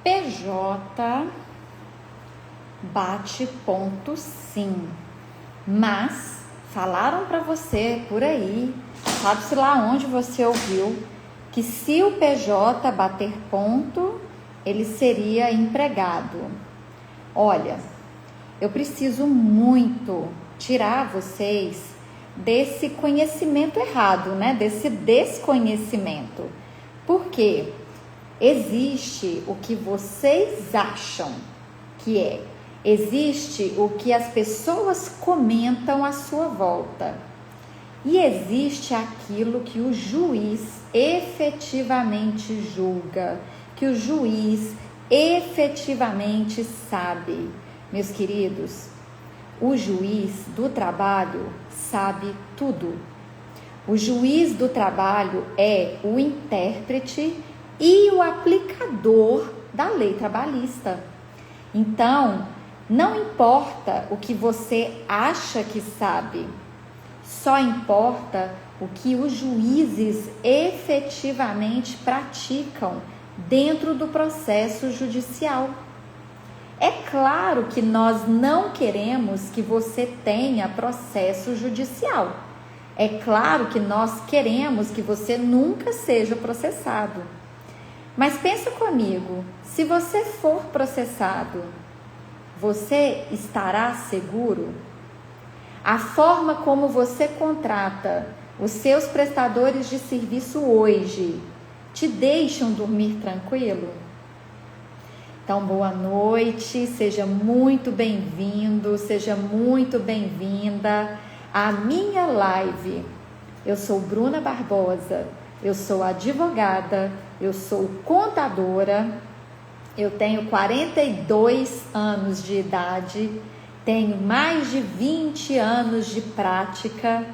PJ bate ponto sim, mas falaram para você por aí, sabe-se lá onde você ouviu, que se o PJ bater ponto, ele seria empregado. Olha, eu preciso muito tirar vocês desse conhecimento errado, né? Desse desconhecimento. Por quê? Existe o que vocês acham que é. Existe o que as pessoas comentam à sua volta. E existe aquilo que o juiz efetivamente julga, que o juiz efetivamente sabe. Meus queridos, o juiz do trabalho sabe tudo. O juiz do trabalho é o intérprete e o aplicador da lei trabalhista. Então, não importa o que você acha que sabe, só importa o que os juízes efetivamente praticam dentro do processo judicial. É claro que nós não queremos que você tenha processo judicial. É claro que nós queremos que você nunca seja processado. Mas pensa comigo, se você for processado, você estará seguro? A forma como você contrata os seus prestadores de serviço hoje te deixam dormir tranquilo? Então, boa noite, seja muito bem-vindo, seja muito bem-vinda à minha live. Eu sou Bruna Barbosa, eu sou advogada, eu sou contadora, eu tenho 42 anos de idade, tenho mais de 20 anos de prática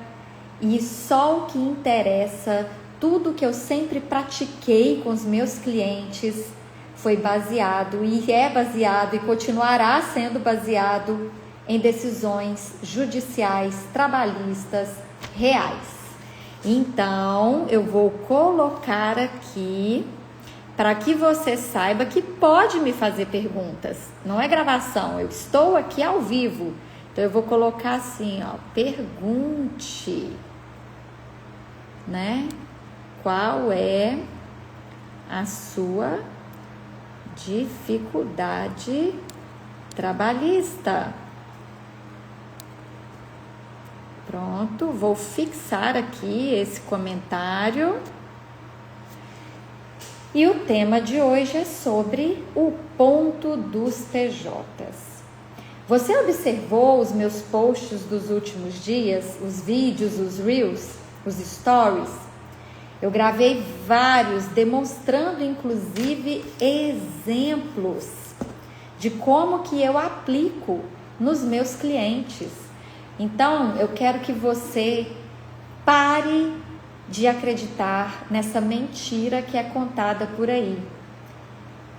e só o que interessa, tudo que eu sempre pratiquei com os meus clientes foi baseado e é baseado e continuará sendo baseado em decisões judiciais, trabalhistas, reais. Então, eu vou colocar aqui para que você saiba que pode me fazer perguntas. Não é gravação, eu estou aqui ao vivo. Então, eu vou colocar assim, ó, pergunte, né? Qual é a sua dificuldade trabalhista? Pronto, vou fixar aqui esse comentário. E o tema de hoje é sobre o ponto dos PJs. Você observou os meus posts dos últimos dias, os vídeos, os reels, os stories? Eu gravei vários, demonstrando inclusive exemplos de como que eu aplico nos meus clientes. Então, eu quero que você pare de acreditar nessa mentira que é contada por aí.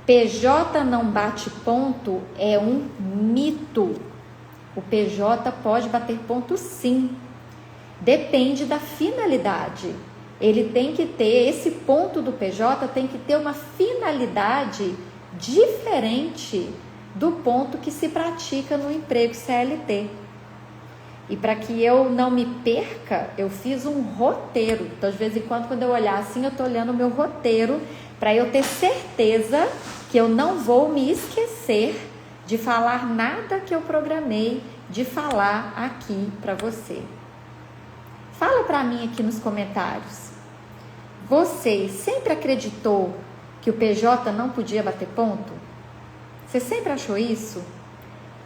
PJ não bate ponto é um mito. O PJ pode bater ponto sim. Depende da finalidade. Ele tem que ter, esse ponto do PJ tem que ter uma finalidade diferente do ponto que se pratica no emprego CLT. E para que eu não me perca, eu fiz um roteiro. Então, de vez em quando eu olhar assim, eu estou olhando o meu roteiro para eu ter certeza que eu não vou me esquecer de falar nada que eu programei de falar aqui para você. Fala para mim aqui nos comentários. Você sempre acreditou que o PJ não podia bater ponto? Você sempre achou isso?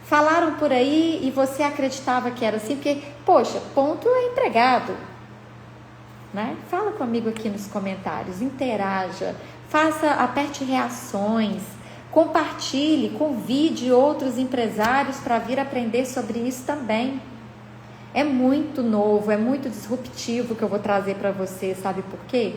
Falaram por aí e você acreditava que era assim, porque, poxa, ponto é empregado, né? Fala comigo aqui nos comentários, interaja, aperte reações, compartilhe, convide outros empresários para vir aprender sobre isso também. É muito novo, é muito disruptivo que eu vou trazer para você, sabe por quê?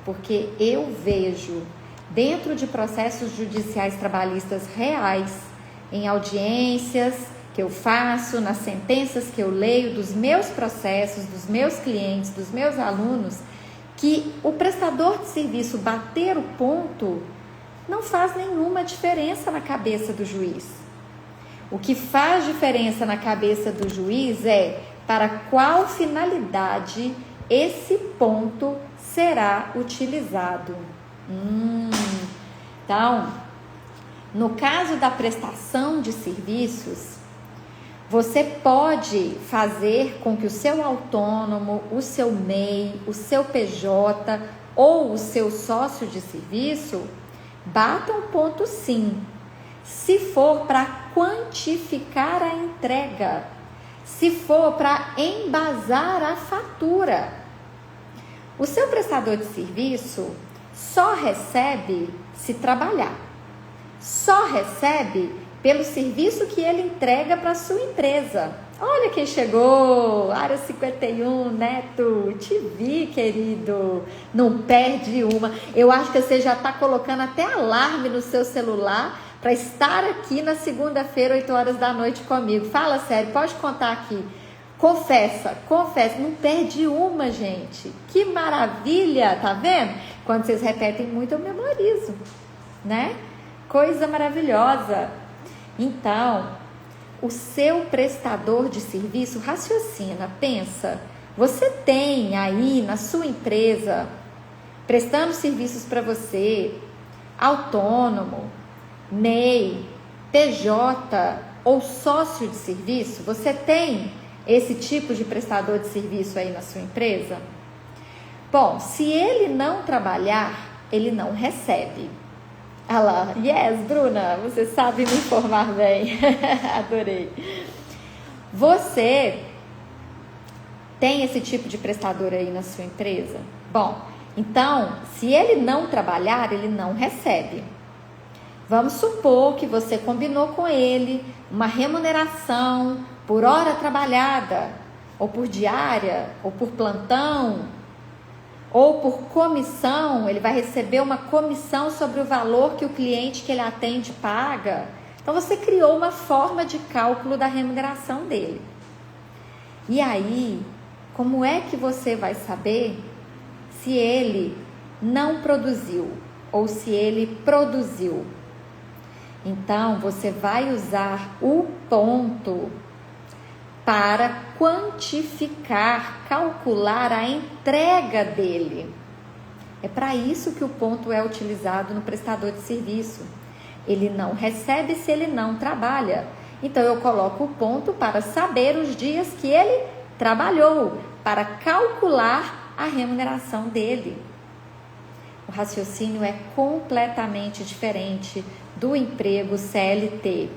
Porque eu vejo dentro de processos judiciais trabalhistas reais, em audiências que eu faço, nas sentenças que eu leio dos meus processos, dos meus clientes, dos meus alunos, que o prestador de serviço bater o ponto não faz nenhuma diferença na cabeça do juiz. O que faz diferença na cabeça do juiz é para qual finalidade esse ponto será utilizado. Então, no caso da prestação de serviços, você pode fazer com que o seu autônomo, o seu MEI, o seu PJ ou o seu sócio de serviço batam ponto sim, se for para quantificar a entrega, se for para embasar a fatura. O seu prestador de serviço só recebe se trabalhar, só recebe pelo serviço que ele entrega para a sua empresa. Olha quem chegou, Área 51, Neto, te vi, querido, não perde uma. Eu acho que você já está colocando até alarme no seu celular para estar aqui na segunda-feira, 8 horas da noite comigo. Fala sério, pode contar aqui. Confessa, não perde uma, gente. Que maravilha, tá vendo? Quando vocês repetem muito, eu memorizo, né? Coisa maravilhosa. Então, o seu prestador de serviço raciocina, pensa, você tem aí na sua empresa, prestando serviços para você, autônomo, MEI, PJ ou sócio de serviço, você tem esse tipo de prestador de serviço aí na sua empresa? Bom, se ele não trabalhar, ele não recebe. Ah lá, yes, Bruna, você sabe me informar bem. Adorei. Você tem esse tipo de prestador aí na sua empresa? Bom, então, se ele não trabalhar, ele não recebe. Vamos supor que você combinou com ele uma remuneração por hora trabalhada, ou por diária, ou por plantão, ou por comissão. Ele vai receber uma comissão sobre o valor que o cliente que ele atende paga. Então, você criou uma forma de cálculo da remuneração dele. E aí, como é que você vai saber se ele não produziu ou se ele produziu? Então, você vai usar o ponto para quantificar, calcular a entrega dele. É para isso que o ponto é utilizado no prestador de serviço. Ele não recebe se ele não trabalha. Então, eu coloco o ponto para saber os dias que ele trabalhou, para calcular a remuneração dele. O raciocínio é completamente diferente do emprego CLT.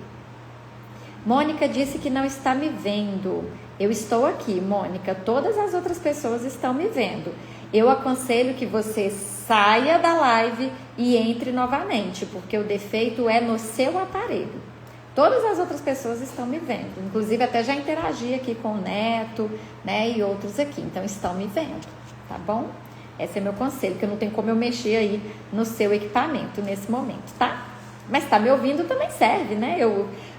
Mônica disse que não está me vendo. Eu estou aqui, Mônica. Todas as outras pessoas estão me vendo. Eu aconselho que você saia da live e entre novamente, porque o defeito é no seu aparelho. Todas as outras pessoas estão me vendo. Inclusive, até já interagi aqui com o Neto, né, e outros aqui. Então, estão me vendo, tá bom? Esse é meu conselho, que não tem como eu mexer aí no seu equipamento nesse momento, tá? Mas tá me ouvindo também serve, né?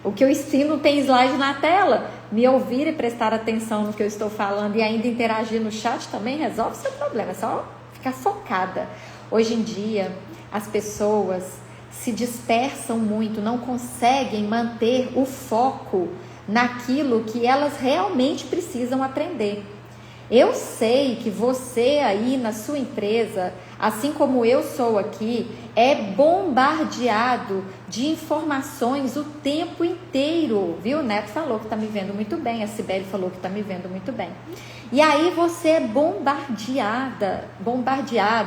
O que eu ensino tem slide na tela. Me ouvir e prestar atenção no que eu estou falando e ainda interagir no chat também resolve o seu problema. É só ficar focada. Hoje em dia, as pessoas se dispersam muito, não conseguem manter o foco naquilo que elas realmente precisam aprender. Eu sei que você aí na sua empresa, assim como eu sou aqui, é bombardeado de informações o tempo inteiro, viu? O Neto falou que está me vendo muito bem, a Cibele falou que está me vendo muito bem. E aí você é bombardeado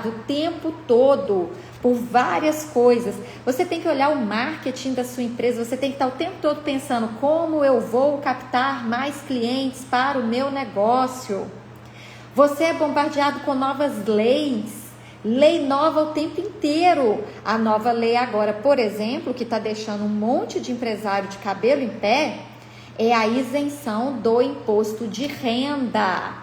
o tempo todo por várias coisas. Você tem que olhar o marketing da sua empresa, você tem que estar o tempo todo pensando como eu vou captar mais clientes para o meu negócio. Você é bombardeado com novas leis, lei nova o tempo inteiro. A nova lei agora, por exemplo, que está deixando um monte de empresário de cabelo em pé, é a isenção do imposto de renda.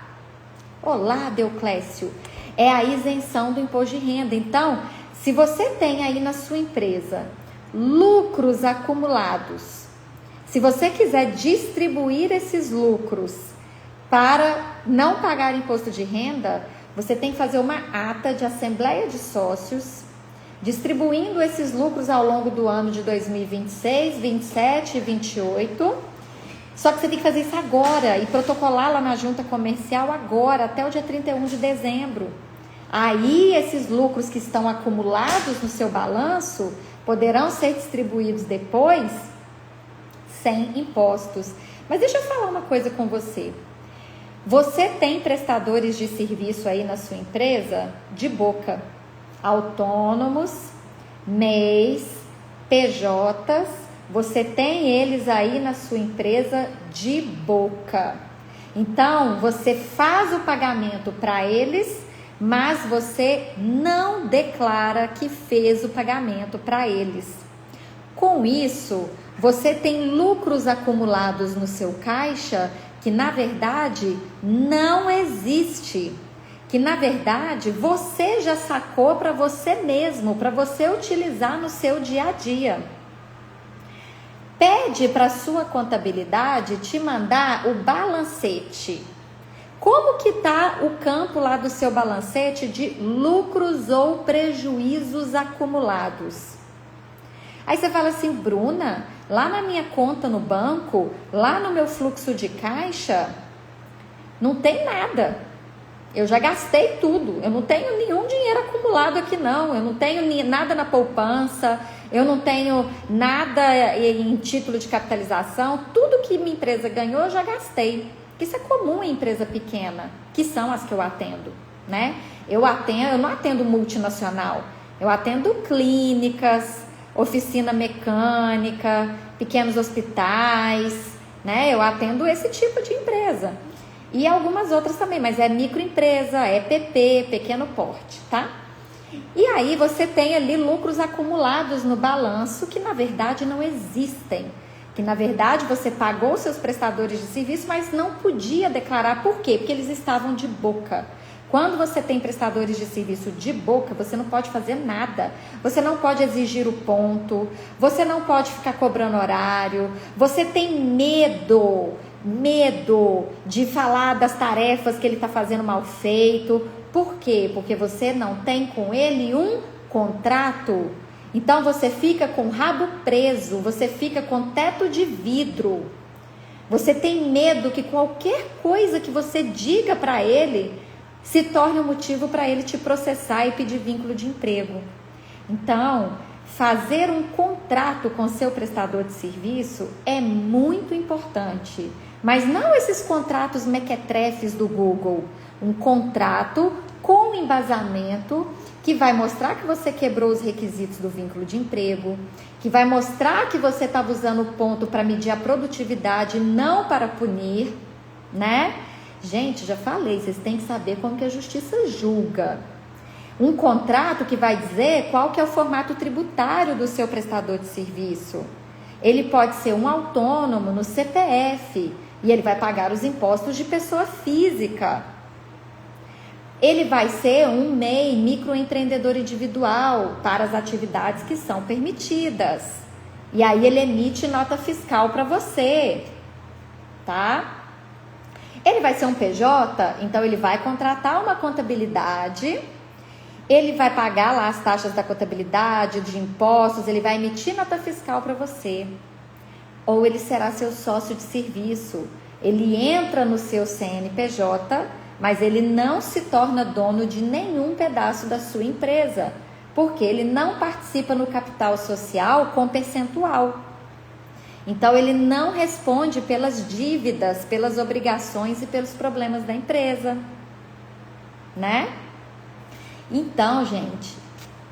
Olá, Deoclésio. É a isenção do imposto de renda. Então, se você tem aí na sua empresa lucros acumulados, se você quiser distribuir esses lucros para não pagar imposto de renda, você tem que fazer uma ata de assembleia de sócios, distribuindo esses lucros ao longo do ano de 2026, 27 e 28. Só que você tem que fazer isso agora e protocolar lá na junta comercial agora, até o dia 31 de dezembro. Aí esses lucros que estão acumulados no seu balanço poderão ser distribuídos depois sem impostos. Mas deixa eu falar uma coisa com você. Você tem prestadores de serviço aí na sua empresa de boca, autônomos, MEIs, PJs, você tem eles aí na sua empresa de boca. Então, você faz o pagamento para eles, mas você não declara que fez o pagamento para eles. Com isso, você tem lucros acumulados no seu caixa que na verdade não existe, que na verdade você já sacou para você mesmo, para você utilizar no seu dia a dia. Pede para sua contabilidade te mandar o balancete. Como que tá o campo lá do seu balancete de lucros ou prejuízos acumulados? Aí você fala assim, Bruna, lá na minha conta no banco, lá no meu fluxo de caixa, não tem nada. Eu já gastei tudo. Eu não tenho nenhum dinheiro acumulado aqui não. Eu não tenho nada na poupança. Eu não tenho nada em título de capitalização. Tudo que minha empresa ganhou, eu já gastei. Isso é comum em empresa pequena, que são as que eu atendo, né? Eu não atendo multinacional. Eu atendo clínicas, oficina mecânica, pequenos hospitais, né? Eu atendo esse tipo de empresa. E algumas outras também, mas é microempresa, é PP, pequeno porte, tá? E aí você tem ali lucros acumulados no balanço que na verdade não existem. Que na verdade você pagou seus prestadores de serviço, mas não podia declarar. Por quê? Porque eles estavam de boca. Quando você tem prestadores de serviço de boca, você não pode fazer nada. Você não pode exigir o ponto, você não pode ficar cobrando horário, você tem medo de falar das tarefas que ele está fazendo mal feito. Por quê? Porque você não tem com ele um contrato. Então você fica com o rabo preso, você fica com teto de vidro. Você tem medo que qualquer coisa que você diga para ele se torne um motivo para ele te processar e pedir vínculo de emprego. Então, fazer um contrato com seu prestador de serviço é muito importante. Mas não esses contratos mequetrefes do Google. Um contrato com embasamento que vai mostrar que você quebrou os requisitos do vínculo de emprego, que vai mostrar que você estava usando o ponto para medir a produtividade, não para punir, né? Gente, já falei, vocês têm que saber como que a justiça julga. Um contrato que vai dizer qual que é o formato tributário do seu prestador de serviço. Ele pode ser um autônomo no CPF e ele vai pagar os impostos de pessoa física. Ele vai ser um MEI, microempreendedor individual, para as atividades que são permitidas. E aí ele emite nota fiscal para você, tá? Ele vai ser um PJ, então ele vai contratar uma contabilidade, ele vai pagar lá as taxas da contabilidade, de impostos, ele vai emitir nota fiscal para você. Ou ele será seu sócio de serviço. Ele entra no seu CNPJ, mas ele não se torna dono de nenhum pedaço da sua empresa, porque ele não participa no capital social com percentual. Então, ele não responde pelas dívidas, pelas obrigações e pelos problemas da empresa, né? Então, gente,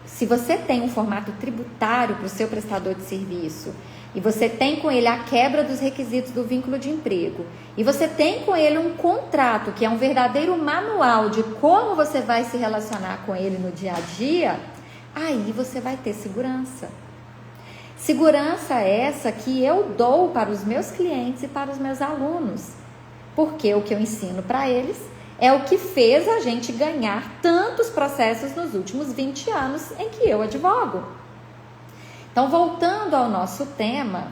se você tem um formato tributário para o seu prestador de serviço e você tem com ele a quebra dos requisitos do vínculo de emprego e você tem com ele um contrato que é um verdadeiro manual de como você vai se relacionar com ele no dia a dia, aí você vai ter segurança. Segurança essa que eu dou para os meus clientes e para os meus alunos, porque o que eu ensino para eles é o que fez a gente ganhar tantos processos nos últimos 20 anos em que eu advogo. Então, voltando ao nosso tema,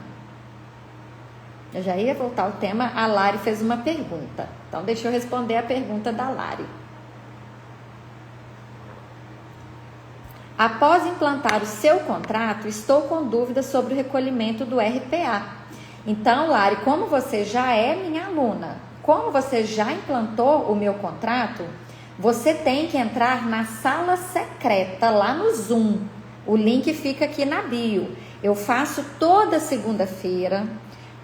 eu já ia voltar ao tema, a Lari fez uma pergunta. Então, deixa eu responder a pergunta da Lari. Após implantar o seu contrato, estou com dúvidas sobre o recolhimento do RPA. Então, Lari, como você já é minha aluna, como você já implantou o meu contrato, você tem que entrar na sala secreta lá no Zoom. O link fica aqui na bio. Eu faço toda segunda-feira,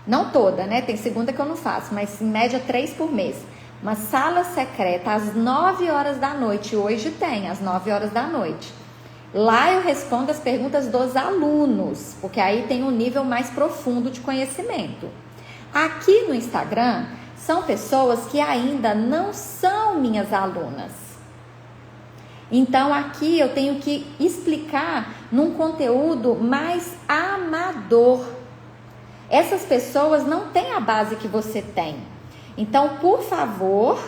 não toda, né? Tem segunda que eu não faço, mas em média 3 por mês. Uma sala secreta às 9 horas da noite. Hoje tem, às 9 horas da noite. Lá eu respondo as perguntas dos alunos, porque aí tem um nível mais profundo de conhecimento. Aqui no Instagram, são pessoas que ainda não são minhas alunas. Então, aqui eu tenho que explicar num conteúdo mais amador. Essas pessoas não têm a base que você tem. Então, por favor,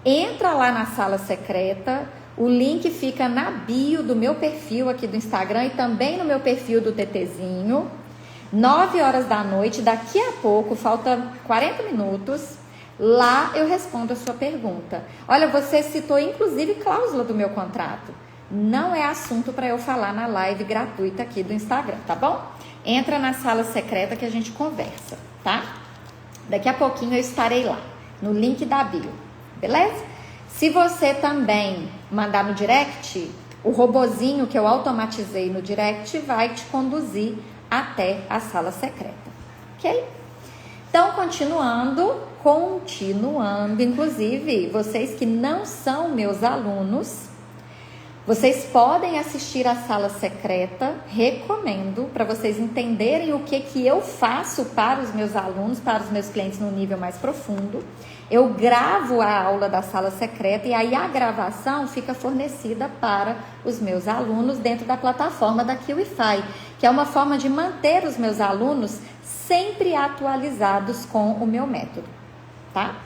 entra lá na sala secreta. O link fica na bio do meu perfil aqui do Instagram e também no meu perfil do TTzinho. 9 horas da noite, daqui a pouco, falta 40 minutos. Lá eu respondo a sua pergunta. Olha, você citou inclusive cláusula do meu contrato. Não é assunto para eu falar na live gratuita aqui do Instagram, tá bom? Entra na sala secreta que a gente conversa, tá? Daqui a pouquinho eu estarei lá, no link da bio, beleza? Se você também mandar no direct, o robozinho que eu automatizei no direct vai te conduzir até a sala secreta, ok? Então, continuando, inclusive, vocês que não são meus alunos, vocês podem assistir a sala secreta, recomendo, para vocês entenderem o que eu faço para os meus alunos, para os meus clientes no nível mais profundo. Eu gravo a aula da sala secreta e aí a gravação fica fornecida para os meus alunos dentro da plataforma da QIFI, que é uma forma de manter os meus alunos sempre atualizados com o meu método, tá?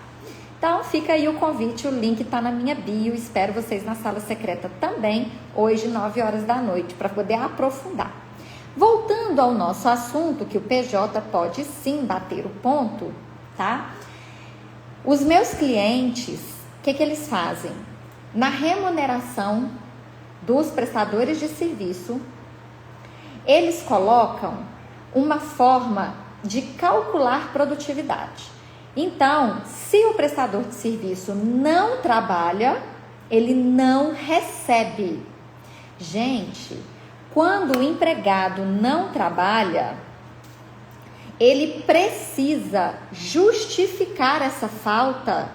Então fica aí o convite, o link está na minha bio, espero vocês na sala secreta também, hoje 9 horas da noite, para poder aprofundar. Voltando ao nosso assunto, que o PJ pode sim bater o ponto, tá? Os meus clientes, o que eles fazem? Na remuneração dos prestadores de serviço, eles colocam uma forma de calcular produtividade. Então, se o prestador de serviço não trabalha, ele não recebe. Gente, quando o empregado não trabalha, ele precisa justificar essa falta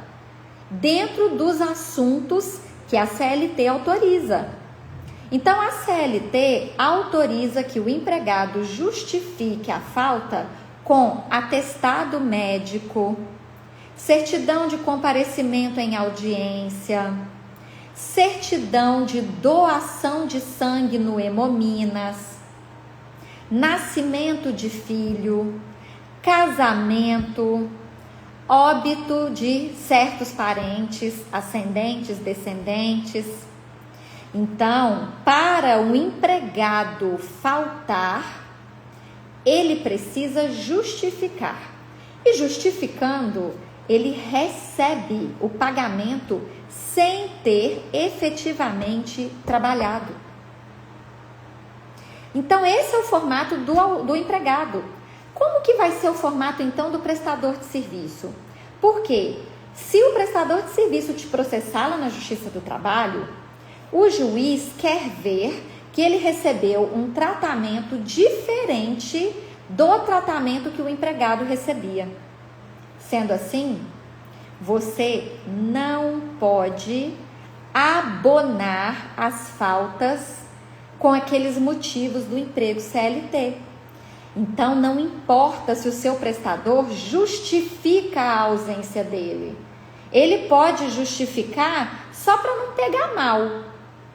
dentro dos assuntos que a CLT autoriza. Então, a CLT autoriza que o empregado justifique a falta com atestado médico, certidão de comparecimento em audiência, certidão de doação de sangue no Hemominas, nascimento de filho, casamento, óbito de certos parentes, ascendentes, descendentes. Então, para o empregado faltar, ele precisa justificar. E justificando, ele recebe o pagamento sem ter efetivamente trabalhado. Então, esse é o formato do empregado. Como que vai ser o formato, então, do prestador de serviço? Porque se o prestador de serviço te processar lá na Justiça do Trabalho, o juiz quer ver que ele recebeu um tratamento diferente do tratamento que o empregado recebia. Sendo assim, você não pode abonar as faltas com aqueles motivos do emprego CLT. Então, não importa se o seu prestador justifica a ausência dele. Ele pode justificar só para não pegar mal.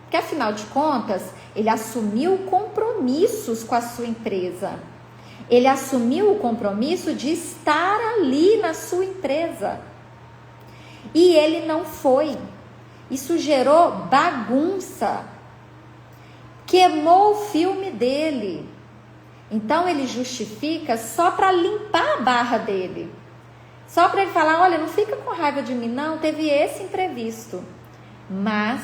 Porque, afinal de contas, ele assumiu compromissos com a sua empresa. Ele assumiu o compromisso de estar ali na sua empresa. E ele não foi. Isso gerou bagunça. Queimou o filme dele. Então, ele justifica só para limpar a barra dele. Só para ele falar, olha, não fica com raiva de mim, não, teve esse imprevisto. Mas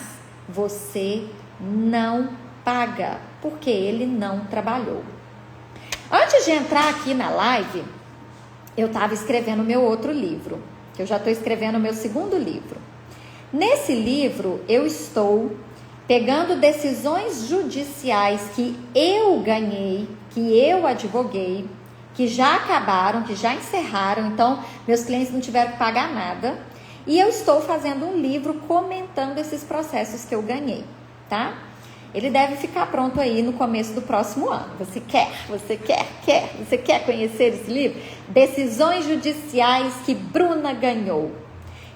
você não paga porque ele não trabalhou. Antes de entrar aqui na live, eu estava escrevendo meu outro livro, que eu já estou escrevendo o meu segundo livro. Nesse livro, eu estou pegando decisões judiciais que eu ganhei, que eu advoguei, que já acabaram, que já encerraram, então meus clientes não tiveram que pagar nada. E eu estou fazendo um livro comentando esses processos que eu ganhei, tá? Ele deve ficar pronto aí no começo do próximo ano. Você quer conhecer esse livro? Decisões judiciais que Bruna ganhou.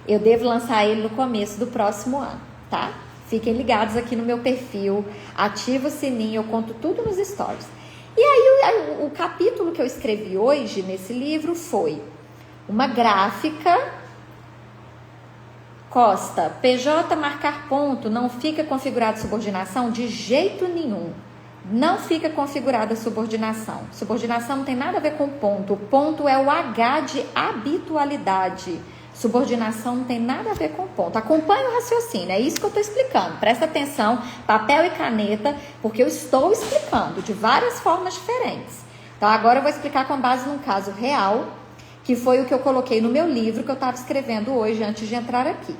Eu devo lançar ele no começo do próximo ano, tá? Fiquem ligados aqui no meu perfil, ativa o sininho, eu conto tudo nos stories. E aí o capítulo que eu escrevi hoje nesse livro foi uma gráfica. Costa, PJ marcar ponto, não fica configurada subordinação? De jeito nenhum. Não fica configurada subordinação. Subordinação não tem nada a ver com ponto. O ponto é o H de habitualidade. Subordinação não tem nada a ver com ponto. Acompanhe o raciocínio, é isso que eu estou explicando. Presta atenção, papel e caneta, porque eu estou explicando de várias formas diferentes. Então agora eu vou explicar com base num caso real, que foi o que eu coloquei no meu livro que eu estava escrevendo hoje antes de entrar aqui.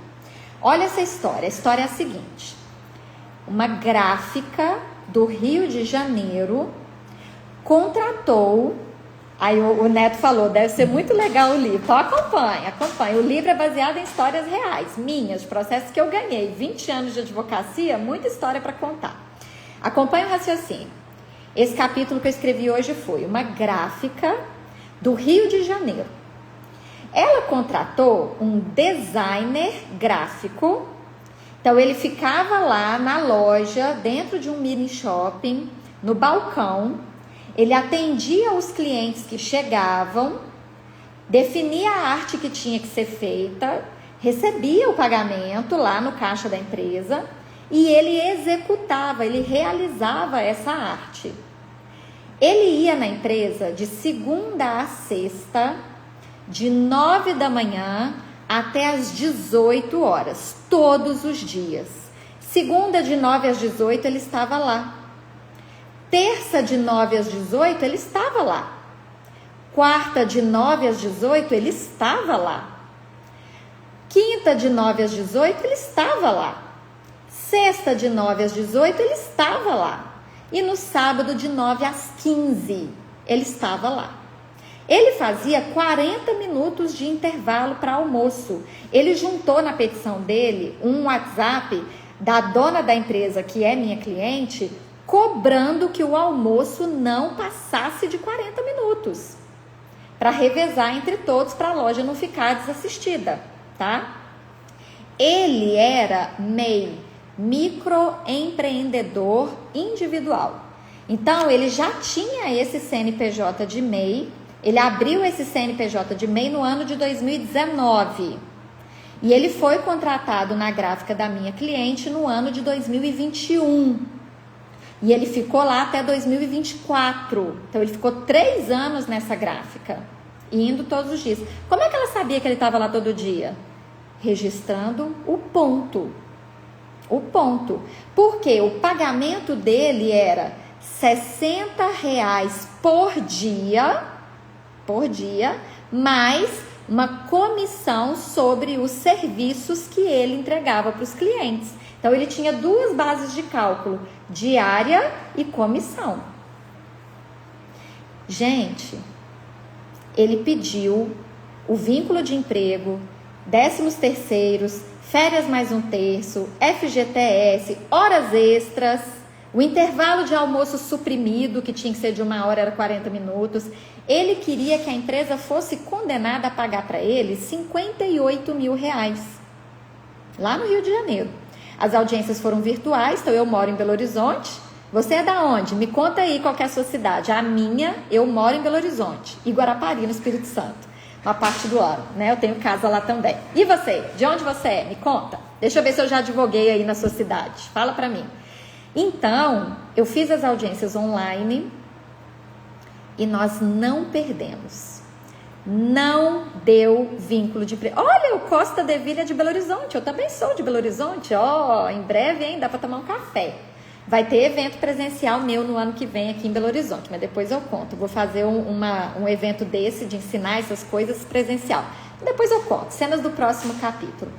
Olha essa história. A história é a seguinte. Uma gráfica do Rio de Janeiro contratou... Aí o Neto falou, deve ser muito legal o livro. Então acompanha. O livro é baseado em histórias reais, minhas, processos que eu ganhei. 20 anos de advocacia, muita história para contar. Acompanha o raciocínio. Esse capítulo que eu escrevi hoje foi uma gráfica do Rio de Janeiro. Ela contratou um designer gráfico. Então ele ficava lá na loja, dentro de um mini shopping, no balcão. Ele atendia os clientes que chegavam, definia a arte que tinha que ser feita, recebia o pagamento lá no caixa da empresa e ele executava, ele realizava essa arte. Ele ia na empresa de segunda a sexta, de 9 da manhã até as 18 horas, todos os dias. Segunda de 9 às 18 ele estava lá. Terça de 9 às 18 ele estava lá. Quarta de 9 às 18 ele estava lá. Quinta de 9 às 18 ele estava lá. Sexta de 9 às 18 ele estava lá. E no sábado, de 9 às 15, ele estava lá. Ele fazia 40 minutos de intervalo para almoço. Ele juntou na petição dele um WhatsApp da dona da empresa, que é minha cliente, cobrando que o almoço não passasse de 40 minutos. Para revezar entre todos, para a loja não ficar desassistida, tá? Ele era MEI. Microempreendedor individual. Então, ele já tinha esse CNPJ de MEI, ele abriu esse CNPJ de MEI no ano de 2019. E ele foi contratado na gráfica da minha cliente no ano de 2021. E ele ficou lá até 2024. Então, ele ficou 3 anos nessa gráfica, indo todos os dias. Como é que ela sabia que ele estava lá todo dia? Registrando o ponto. Porque o pagamento dele era R$60 por dia, mais uma comissão sobre os serviços que ele entregava para os clientes. Então ele tinha 2 bases de cálculo, diária e comissão. Gente, ele pediu o vínculo de emprego, 13º, férias mais 1/3, FGTS, horas extras, o intervalo de almoço suprimido, que tinha que ser de 1 hora, era 40 minutos. Ele queria que a empresa fosse condenada a pagar para ele R$58 mil, lá no Rio de Janeiro. As audiências foram virtuais, então eu moro em Belo Horizonte. Você é da onde? Me conta aí qual que é a sua cidade. A minha, eu moro em Belo Horizonte, e Guarapari, no Espírito Santo. Uma parte do ano, né? Eu tenho casa lá também. E você? De onde você é? Me conta. Deixa eu ver se eu já advoguei aí na sua cidade. Fala pra mim. Então, eu fiz as audiências online e nós não perdemos. Não deu vínculo de emprego. Olha, o Costa de Vila de Belo Horizonte. Eu também sou de Belo Horizonte. Ó, em breve, hein? Dá pra tomar um café. Vai ter evento presencial meu no ano que vem aqui em Belo Horizonte, mas depois eu conto. Vou fazer um evento desse, de ensinar essas coisas presencial. Depois eu conto, cenas do próximo capítulo.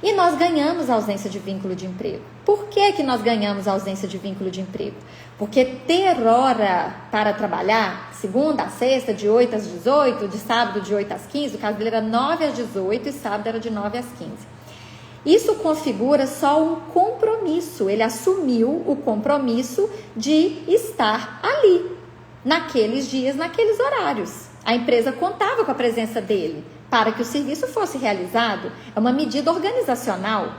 E nós ganhamos a ausência de vínculo de emprego. Por que nós ganhamos a ausência de vínculo de emprego? Porque ter hora para trabalhar, segunda a sexta, de 8 às 18, de sábado de 8 às 15, o caso dele era 9 às 18 e sábado era de 9 às 15. Isso configura só um compromisso. Ele assumiu o compromisso de estar ali, naqueles dias, naqueles horários. A empresa contava com a presença dele para que o serviço fosse realizado. É uma medida organizacional.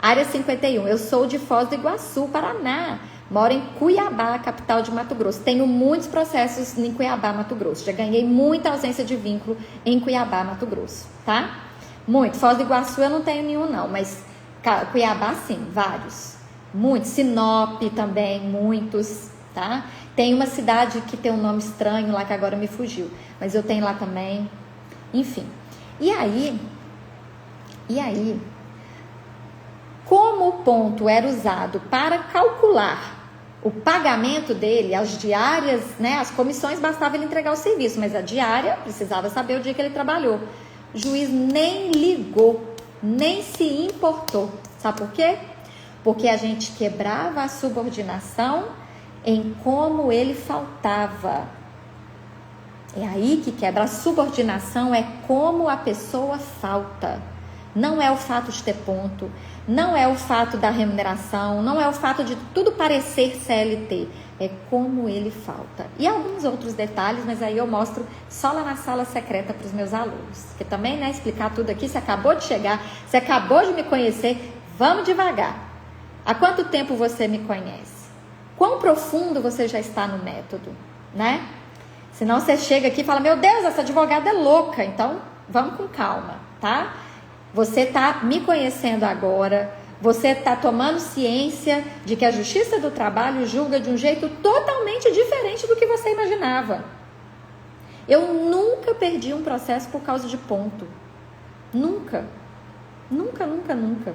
Área 51, eu sou de Foz do Iguaçu, Paraná. Moro em Cuiabá, capital de Mato Grosso. Tenho muitos processos em Cuiabá, Mato Grosso. Já ganhei muita ausência de vínculo em Cuiabá, Mato Grosso, tá? Muito. Foz do Iguaçu eu não tenho nenhum não, mas Cuiabá sim, vários. Muitos. Sinop também, muitos, tá? Tem uma cidade que tem um nome estranho lá que agora me fugiu, mas eu tenho lá também. Enfim. E aí, como o ponto era usado para calcular o pagamento dele, as diárias, né, as comissões, bastava ele entregar o serviço, mas a diária precisava saber o dia que ele trabalhou. O juiz nem ligou, nem se importou. Sabe por quê? Porque a gente quebrava a subordinação em como ele faltava. É aí que quebra. A subordinação é como a pessoa falta. Não é o fato de ter ponto, não é o fato da remuneração, não é o fato de tudo parecer CLT. É como ele falta. E alguns outros detalhes, mas aí eu mostro só lá na sala secreta para os meus alunos. Porque também, né, explicar tudo aqui, você acabou de chegar, você acabou de me conhecer, vamos devagar. Há quanto tempo você me conhece? Quão profundo você já está no método, né? Senão você chega aqui e fala, meu Deus, essa advogada é louca. Então, vamos com calma, tá? Você está me conhecendo agora, você está tomando ciência de que a Justiça do Trabalho julga de um jeito totalmente diferente do que você imaginava. Eu nunca perdi um processo por causa de ponto. Nunca. Nunca, nunca, nunca.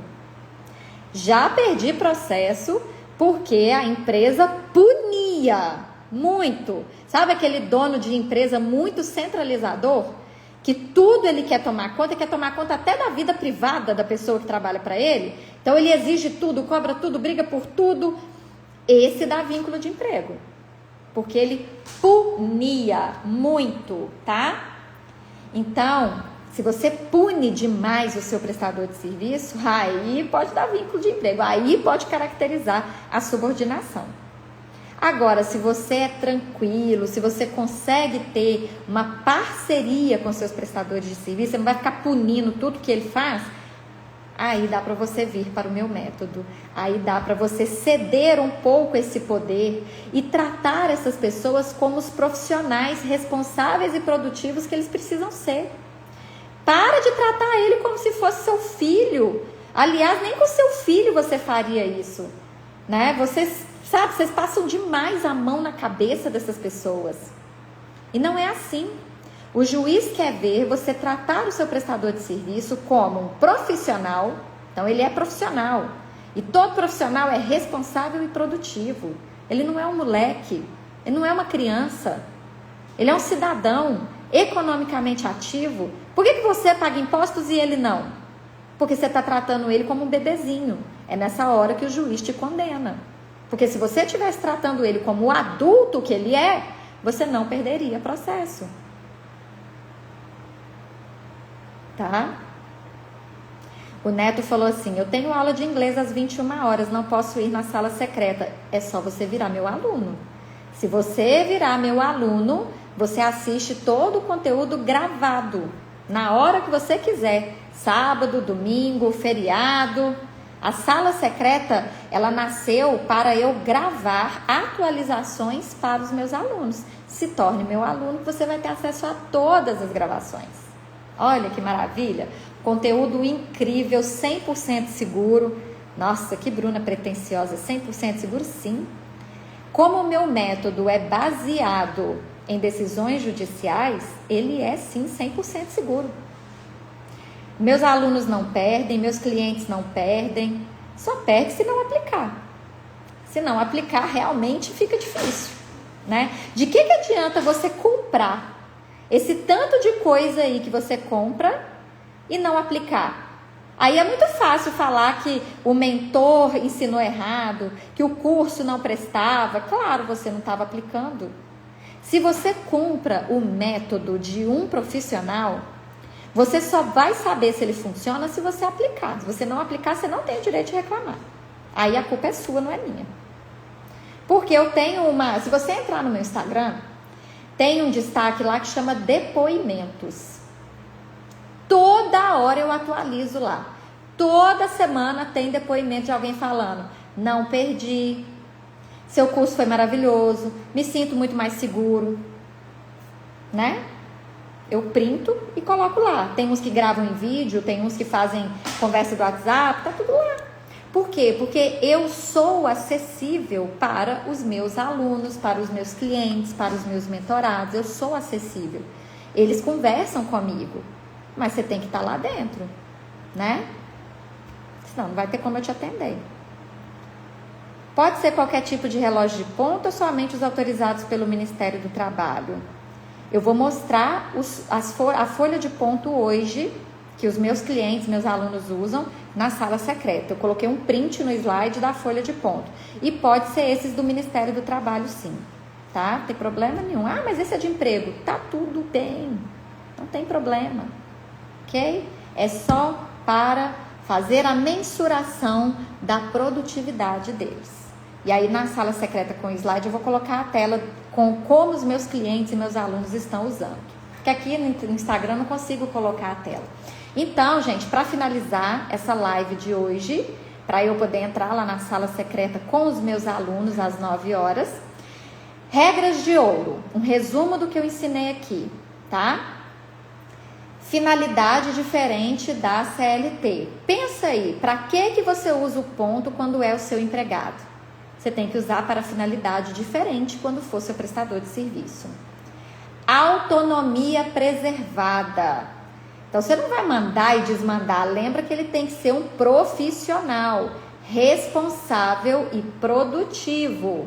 Já perdi processo porque a empresa punia muito. Sabe aquele dono de empresa muito centralizador? Que tudo ele quer tomar conta até da vida privada da pessoa que trabalha para ele. Então ele exige tudo, cobra tudo, briga por tudo. Esse dá vínculo de emprego. Porque ele punia muito, tá? Então, se você pune demais o seu prestador de serviço, aí pode dar vínculo de emprego, aí pode caracterizar a subordinação. Agora, se você é tranquilo, se você consegue ter uma parceria com seus prestadores de serviço, você não vai ficar punindo tudo que ele faz, aí dá para você vir para o meu método. Aí dá para você ceder um pouco esse poder e tratar essas pessoas como os profissionais responsáveis e produtivos que eles precisam ser. Para de tratar ele como se fosse seu filho. Aliás, nem com seu filho você faria isso, né? Vocês passam demais a mão na cabeça dessas pessoas. E não é assim. O juiz quer ver você tratar o seu prestador de serviço como um profissional. Então, ele é profissional. E todo profissional é responsável e produtivo. Ele não é um moleque. Ele não é uma criança. Ele é um cidadão economicamente ativo. Por que você paga impostos e ele não? Porque você está tratando ele como um bebezinho. É nessa hora que o juiz te condena. Porque se você estivesse tratando ele como o adulto que ele é, você não perderia processo. Tá? O Neto falou assim, eu tenho aula de inglês às 21 horas, não posso ir na sala secreta. É só você virar meu aluno. Se você virar meu aluno, você assiste todo o conteúdo gravado, na hora que você quiser. Sábado, domingo, feriado. A sala secreta, ela nasceu para eu gravar atualizações para os meus alunos. Se torne meu aluno, você vai ter acesso a todas as gravações. Olha que maravilha! Conteúdo incrível, 100% seguro. Nossa, que Bruna pretensiosa, 100% seguro? Sim. Como o meu método é baseado em decisões judiciais, ele é sim 100% seguro. Meus alunos não perdem, meus clientes não perdem, só perde se não aplicar. Se não aplicar, realmente fica difícil, né? De que adianta você comprar esse tanto de coisa aí que você compra e não aplicar? Aí é muito fácil falar que o mentor ensinou errado, que o curso não prestava. Claro, você não estava aplicando. Se você compra o método de um profissional, você só vai saber se ele funciona se você aplicar. Se você não aplicar, você não tem o direito de reclamar. Aí a culpa é sua, não é minha. Porque eu tenho se você entrar no meu Instagram, tem um destaque lá que chama depoimentos. Toda hora eu atualizo lá. Toda semana tem depoimento de alguém falando: não perdi, seu curso foi maravilhoso, me sinto muito mais seguro, né? Eu printo e coloco lá. Tem uns que gravam em vídeo, tem uns que fazem conversa do WhatsApp, tá tudo lá. Por quê? Porque eu sou acessível para os meus alunos, para os meus clientes, para os meus mentorados. Eu sou acessível. Eles conversam comigo, mas você tem que estar lá dentro, né? Senão não vai ter como eu te atender. Pode ser qualquer tipo de relógio de ponto ou somente os autorizados pelo Ministério do Trabalho? Eu vou mostrar a folha de ponto hoje, que os meus clientes, meus alunos usam na sala secreta. Eu coloquei um print no slide da folha de ponto. E pode ser esses do Ministério do Trabalho, sim. Tá? Não tem problema nenhum. Ah, mas esse é de emprego. Tá tudo bem. Não tem problema. Ok? É só para fazer a mensuração da produtividade deles. E aí na sala secreta com o slide eu vou colocar a tela com como os meus clientes e meus alunos estão usando. Porque aqui no Instagram eu não consigo colocar a tela. Então, gente, para finalizar essa live de hoje, para eu poder entrar lá na sala secreta com os meus alunos às 9 horas, regras de ouro, um resumo do que eu ensinei aqui, tá? Finalidade diferente da CLT. Pensa aí, para que você usa o ponto quando é o seu empregado? Você tem que usar para finalidade diferente quando for seu prestador de serviço. Autonomia preservada. Então, você não vai mandar e desmandar. Lembra que ele tem que ser um profissional, responsável e produtivo.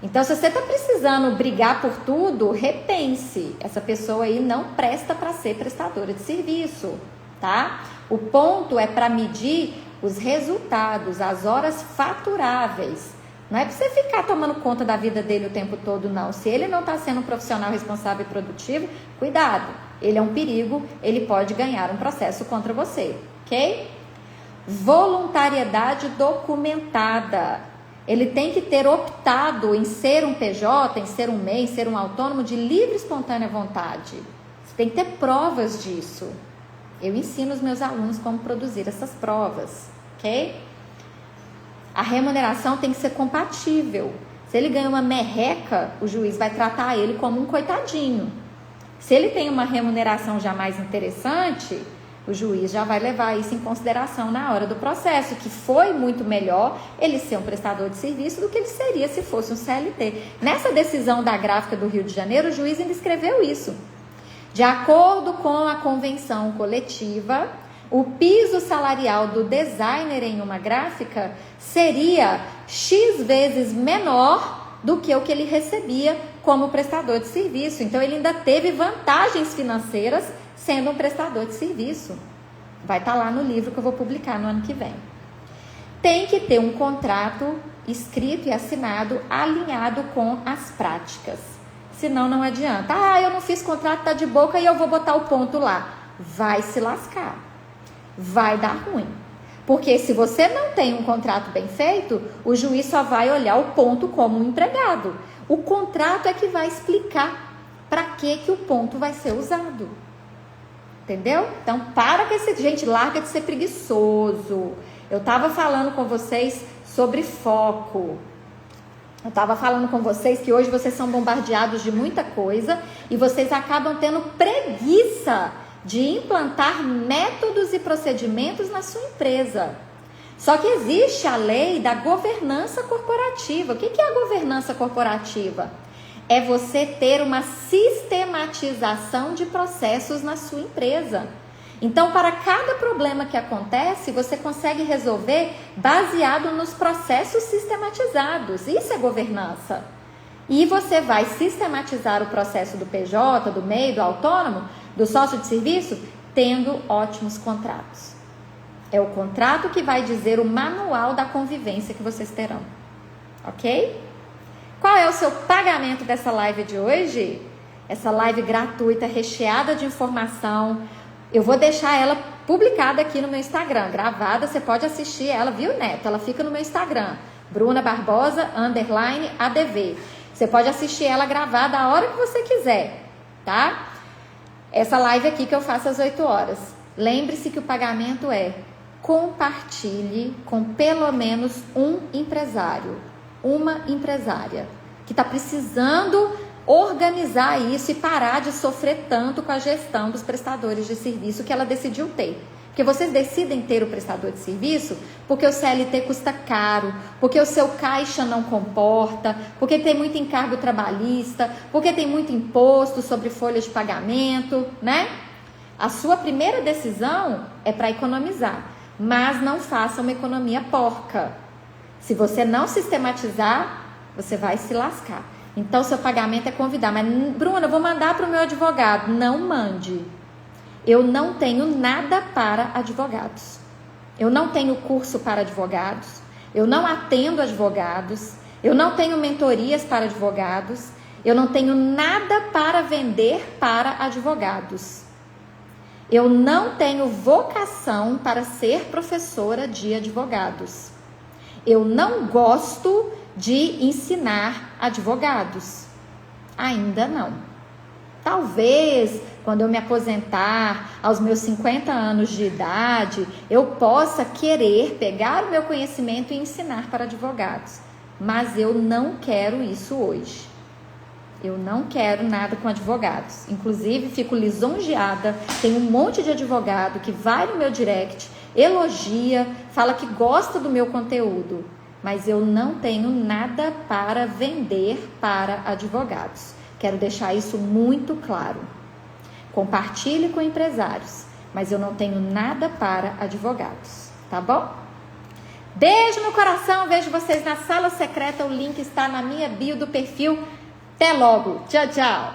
Então, se você está precisando brigar por tudo, repense. Essa pessoa aí não presta para ser prestadora de serviço, tá? O ponto é para medir os resultados, as horas faturáveis. Não é para você ficar tomando conta da vida dele o tempo todo, não. Se ele não está sendo um profissional responsável e produtivo, cuidado. Ele é um perigo, ele pode ganhar um processo contra você, ok? Voluntariedade documentada. Ele tem que ter optado em ser um PJ, em ser um MEI, em ser um autônomo de livre e espontânea vontade. Você tem que ter provas disso. Eu ensino os meus alunos como produzir essas provas, ok? A remuneração tem que ser compatível. Se ele ganha uma merreca, o juiz vai tratar ele como um coitadinho. Se ele tem uma remuneração já mais interessante, o juiz já vai levar isso em consideração na hora do processo, que foi muito melhor ele ser um prestador de serviço do que ele seria se fosse um CLT. Nessa decisão da gráfica do Rio de Janeiro, o juiz ainda escreveu isso. De acordo com a convenção coletiva, o piso salarial do designer em uma gráfica seria X vezes menor do que o que ele recebia como prestador de serviço. Então, ele ainda teve vantagens financeiras sendo um prestador de serviço. Vai estar lá no livro que eu vou publicar no ano que vem. Tem que ter um contrato escrito e assinado alinhado com as práticas. Senão, não adianta. Ah, eu não fiz contrato, tá de boca e eu vou botar o ponto lá. Vai se lascar. Vai dar ruim. Porque se você não tem um contrato bem feito, o juiz só vai olhar o ponto como um empregado. O contrato é que vai explicar para que o ponto vai ser usado. Entendeu? Então, gente, larga de ser preguiçoso. Eu estava falando com vocês sobre foco. Eu estava falando com vocês que hoje vocês são bombardeados de muita coisa e vocês acabam tendo preguiça de implantar métodos e procedimentos na sua empresa. Só que existe a lei da governança corporativa. O que é a governança corporativa? É você ter uma sistematização de processos na sua empresa. Então, para cada problema que acontece, você consegue resolver baseado nos processos sistematizados. Isso é governança. E você vai sistematizar o processo do PJ, do MEI, do autônomo, do sócio de serviço, tendo ótimos contratos. É o contrato que vai dizer o manual da convivência que vocês terão. Ok? Qual é o seu pagamento dessa live de hoje? Essa live gratuita, recheada de informação. Eu vou deixar ela publicada aqui no meu Instagram, gravada, você pode assistir ela, viu, Neto? Ela fica no meu Instagram, Bruna Barbosa, _ADV. Você pode assistir ela gravada a hora que você quiser, tá? Essa live aqui que eu faço às 8 horas. Lembre-se que o pagamento é: compartilhe com pelo menos um empresário, uma empresária, que está precisando organizar isso e parar de sofrer tanto com a gestão dos prestadores de serviço que ela decidiu ter. Porque vocês decidem ter o prestador de serviço porque o CLT custa caro, porque o seu caixa não comporta, porque tem muito encargo trabalhista, porque tem muito imposto sobre folha de pagamento, né? A sua primeira decisão é para economizar, mas não faça uma economia porca. Se você não sistematizar, você vai se lascar. Então, seu pagamento é convidar. Mas, Bruna, eu vou mandar para o meu advogado. Não mande. Eu não tenho nada para advogados. Eu não tenho curso para advogados. Eu não atendo advogados. Eu não tenho mentorias para advogados. Eu não tenho nada para vender para advogados. Eu não tenho vocação para ser professora de advogados. Eu não gosto de ensinar advogados. Ainda não. Talvez, quando eu me aposentar, aos meus 50 anos de idade, eu possa querer pegar o meu conhecimento e ensinar para advogados. Mas eu não quero isso hoje. Eu não quero nada com advogados. Inclusive, fico lisonjeada. Tem um monte de advogado que vai no meu direct, elogia, fala que gosta do meu conteúdo. Mas eu não tenho nada para vender para advogados. Quero deixar isso muito claro. Compartilhe com empresários, mas eu não tenho nada para advogados, tá bom? Beijo no coração, vejo vocês na sala secreta, o link está na minha bio do perfil. Até logo, tchau, tchau!